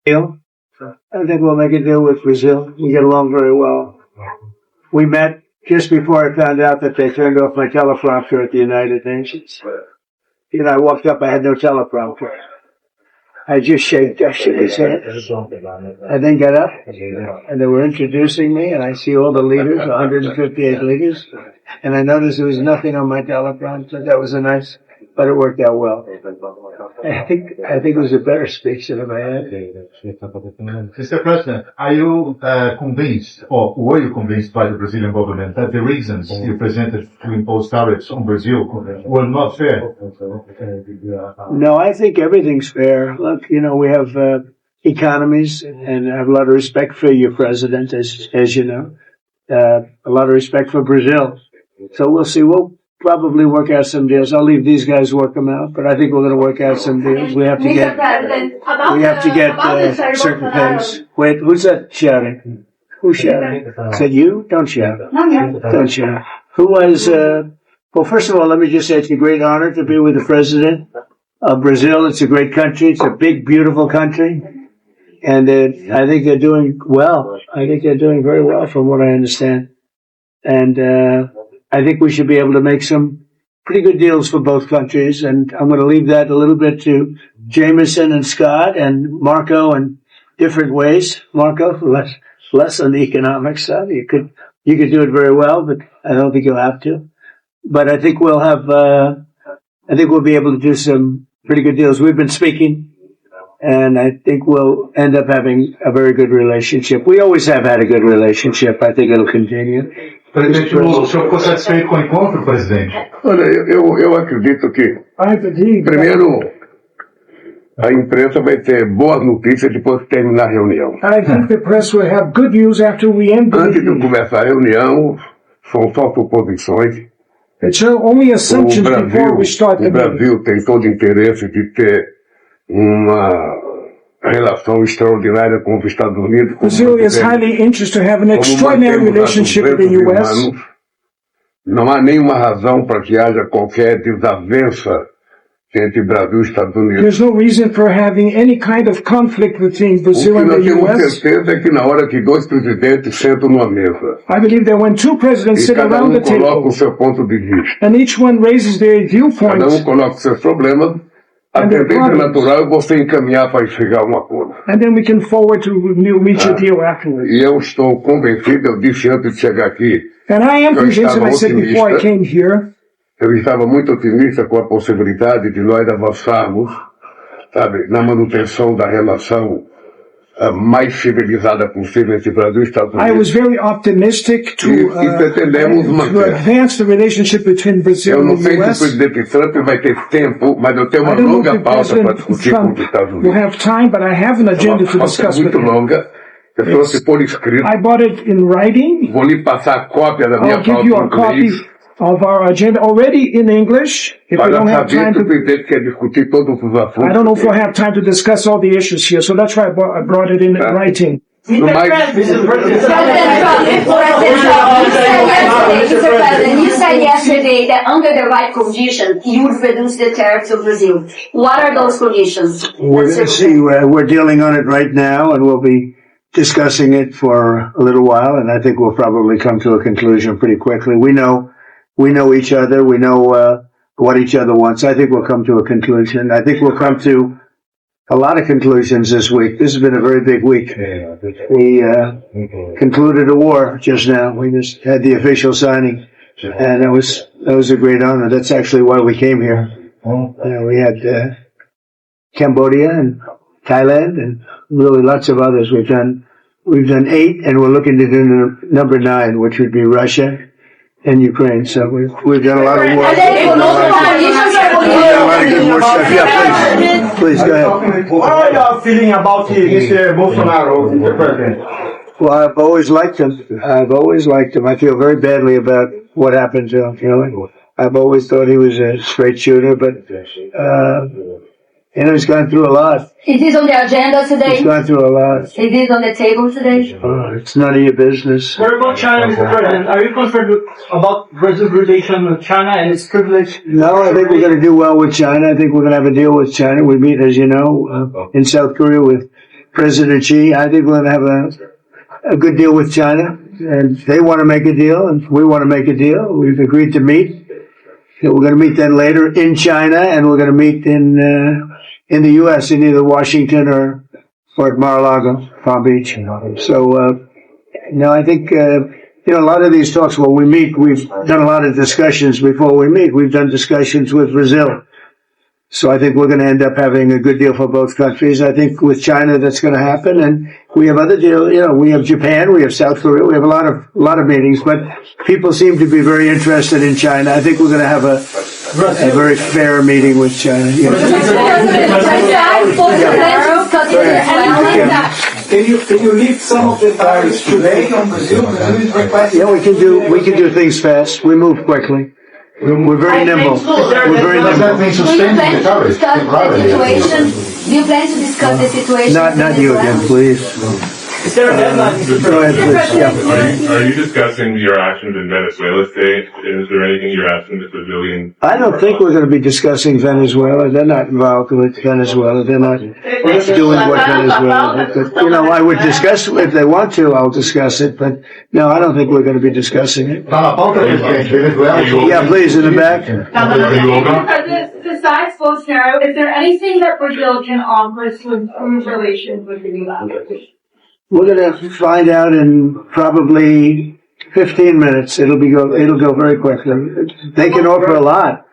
deal. I think we'll make a deal with Brazil. We get along very well. We met just before I found out that they turned off my teleprompter at the United Nations. You know, I walked up, I had no teleprompter. I just shook his hand. I then got up, and they were introducing me, and I see all the leaders, 158 leaders, and I noticed there was nothing on my teleprompter. That was but it worked out well. I think it was a better speech than I had. Mr. President, are you convinced, or were you convinced by the Brazilian government that the reasons you presented to impose tariffs on Brazil were not fair? No, I think everything's fair. Look, you know, we have economies, and I have a lot of respect for your president, as you know. A lot of respect for Brazil. So we'll see. We'll probably work out some deals. I'll leave these guys work them out, but I think we're going to work out some deals. We have to get certain things. Wait, who's that shouting? Who's shouting? Is that you? Don't shout. Don't shout. Who was, well, first of all, let me just say it's a great honor to be with the president of Brazil. It's a great country. It's a big, beautiful country. And I think they're doing well. I think they're doing very well from what I understand. And, I think we should be able to make some pretty good deals for both countries, and I'm going to leave that a little bit to Jameson and Scott and Marco in different ways. Marco, less on the economic side. You could do it very well, but I don't think you'll have to. But I think we'll be able to do some pretty good deals. We've been speaking, and I think we'll end up having a very good relationship. We always have had a good relationship. I think it'll continue. Presidente, o senhor ficou satisfeito com o encontro, presidente? Olha, eu acredito que, primeiro, a imprensa vai ter boas notícias depois que terminar a reunião. I think the press will have good news after we end the Antes de meeting. começar a reunião, são só suposições. It's only assumptions before we start the O meeting. Brasil tem todo o interesse de ter uma relação extraordinária com os Estados Unidos. Brazil is highly interested to have an extraordinary relationship with the U.S. Não há nenhuma razão para que haja qualquer desavença entre Brasil e Estados Unidos. There's no reason for having any kind of conflict between O Brazil que and nós the temos U.S. certeza é que na hora que dois presidentes sentam numa mesa I believe that when two presidents e sit cada around the coloca table o seu ponto de vista, and each one raises their cada viewpoints, coloca os seus problemas, a And their tendência problems. natural é você encaminhar para chegar a um acordo. and then we can forward to reach a deal afterwards. E eu estou convencido, eu disse antes de chegar aqui, And I am Eu convinced, and I estava said before I otimista. came here, eu estava muito otimista com a possibilidade de nós avançarmos, sabe, na manutenção da relação mais civilizada possível entre Brasil e Estados I was Unidos. very optimistic to pretendemos manter. advance the relationship between Brazil Eu não and the sei se o U.S. presidente Trump vai ter tempo, mas eu tenho uma I don't know longa if pauta para President discutir com Trump os Estados will Unidos. have time, but I have an É agenda uma to pauta discuss with muito him. longa. Eu trouxe por escrito. I bought it in writing. Vou lhe passar a cópia da minha I'll give pauta you em a copy inglês. of our agenda already in English. If we Para don't have saber time que o to, presidente quer discutir todos os assuntos. I don't know if we'll have time to discuss all the issues here. So that's why I brought it in writing. No mais, Mr. President, you said yesterday that under the right conditions, you would reduce the tariffs of Brazil. What are those conditions? We're going to see. We're dealing on it right now, and we'll be discussing it for a little while, and I think we'll probably come to a conclusion pretty quickly. We know each other. We know what each other wants. I think we'll come to a conclusion. I think we'll come to a lot of conclusions this week. This has been a very big week. We concluded a war just now. We just had the official signing, and that was a great honor. That's actually why we came here. We had Cambodia and Thailand and really lots of others. We've done 8, and we're looking to do number 9, which would be Russia and Ukraine. So we've done a lot of work. Yeah, please go ahead. What are you feeling about Mr. Bolsonaro, Mr. President? Well, I've always liked him. I feel very badly about what happened to him. You know, I've always thought he was a straight shooter, but he's gone through a lot. It is on the agenda today. He's gone through a lot. It is on the table today. It's none of your business. What about China, Mr. President? Are you concerned about Brazil's relation with China and its privilege? No, I think we're going to do well with China. I think we're going to have a deal with China. We meet, as you know, in South Korea with President Xi. I think we're going to have a good deal with China, and they want to make a deal, and we want to make a deal. We've agreed to meet. We're going to meet then later in China, and we're going to meet in the U.S. in either Washington or at Mar-a-Lago, Palm Beach. So, I think, a lot of these talks, when we meet, we've done a lot of discussions before we meet. We've done discussions with Brazil. So I think we're going to end up having a good deal for both countries. I think with China that's going to happen, and we have other deals. We have Japan, we have South Korea, we have a lot of meetings. But people seem to be very interested in China. I think we're going to have a very fair meeting with China. Can you leave some of the tariffs today on Brazil? Yeah, we can do things fast. We move quickly. We're very nimble. We're very Does that nimble. mean Do you suspending plan the to tariffs discuss the temporarily? situation? Do you plan to discuss the situation? Not you again, please. Is there a deadline? Go ahead, please. Yeah. Are you discussing your actions in Venezuela today? Is there anything you're asking the Brazilian? I don't think we're going to be discussing Venezuela. They're not involved with Venezuela. They're not doing what Venezuela did. But, I would discuss if they want to. I'll discuss it. But no, I don't think we're going to be discussing it. Tá na pauta, presidente. Venezuela. Yeah, please, in the back. Besides Bolsonaro, is there anything that Brazil can offer to improve relations with the U.S.? We're going to find out in probably 15 minutes. It'll go very quickly. They can offer a lot,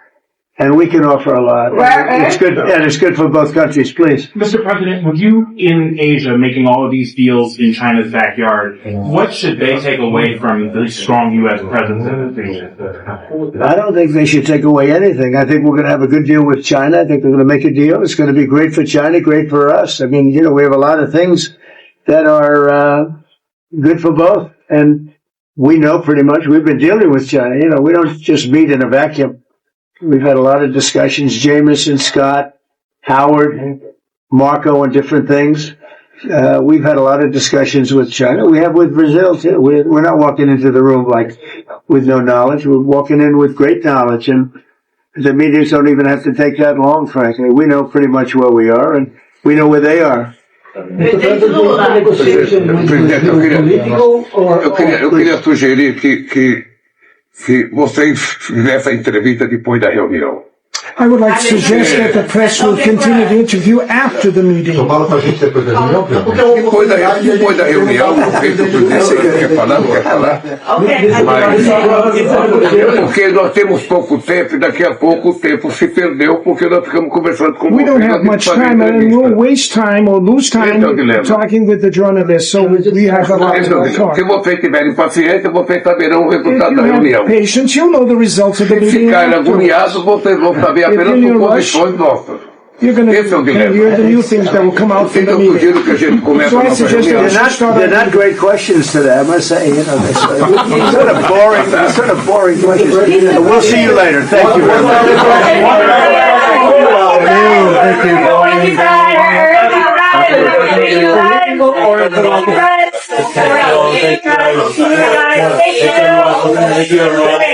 and we can offer a lot. It's good, and it's good for both countries. Please. Mr. President, with you in Asia making all of these deals in China's backyard, what should they take away from the strong U.S. presence in the region? I don't think they should take away anything. I think we're going to have a good deal with China. I think we're going to make a deal. It's going to be great for China, great for us. I mean, we have a lot of things that are good for both. And we know pretty much, we've been dealing with China. We don't just meet in a vacuum. We've had a lot of discussions, Jameson, Scott, Howard, Marco, and different things. We've had a lot of discussions with China. We have with Brazil, too. We're not walking into the room with no knowledge. We're walking in with great knowledge. And the meetings don't even have to take that long, frankly. We know pretty much where we are, and we know where they are. Presidente, eu queria sugerir que vocês fizessem a entrevista depois da reunião. I would like to suggest that the press will continue the interview after the meeting. Eu falo pra gente depois da reunião, presidente. Depois da reunião, não sei se o presidente quer falar, não quer falar. Porque nós temos pouco tempo e daqui a pouco o tempo se perdeu porque nós ficamos conversando com We vocês. don't have much time, and we'll waste time or lose time talking with the journalists, so we have a lot to talk. Se vocês tiverem paciência, vocês saberão o If resultado da you reunião. have patience, you'll know the results of the Se meeting ficarem afterwards. agoniados, vocês vão saber apenas por condições nossas. You're going Esse é o to dilema. hear the new things that will come out from the Então, eu meeting. sugiro que a gente comece So a I nossa suggest reunião. that They're not great questions today, I must say. They're sort of boring questions. We'll see you later. Thank you very much. Thank you.